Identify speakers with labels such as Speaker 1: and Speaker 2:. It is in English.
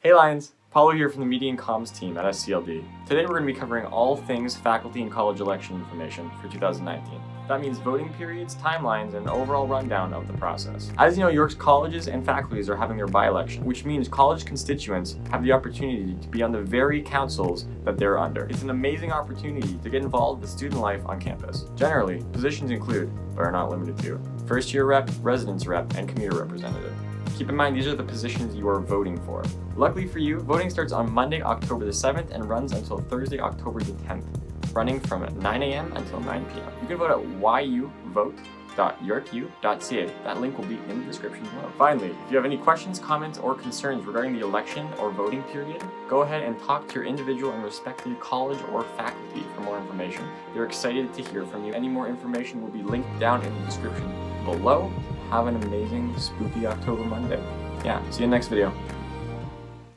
Speaker 1: Hey Lions! Paulo here from the Media and Comms team at SCLD. Today we're going to be covering all things faculty and college election information for 2019. That means voting periods, timelines, and an overall rundown of the process. As you know, York's colleges and faculties are having their by-election, which means college constituents have the opportunity to be on the very councils that they're under. It's an amazing opportunity to get involved with student life on campus. Generally, positions include, but are not limited to, first-year rep, residence rep, and commuter representative. Keep in mind, these are the positions you are voting for. Luckily for you, voting starts on Monday, October the 7th and runs until Thursday, October the 10th, running from 9 a.m. until 9 p.m. You can vote at yuvote.yorku.ca. That link will be in the description below. Finally, if you have any questions, comments, or concerns regarding the election or voting period, go ahead and talk to your individual and respective college or faculty for more information. They're excited to hear from you. Any more information will be linked down in the description below. Have an amazing, spooky October Monday. Yeah, see you in the next video.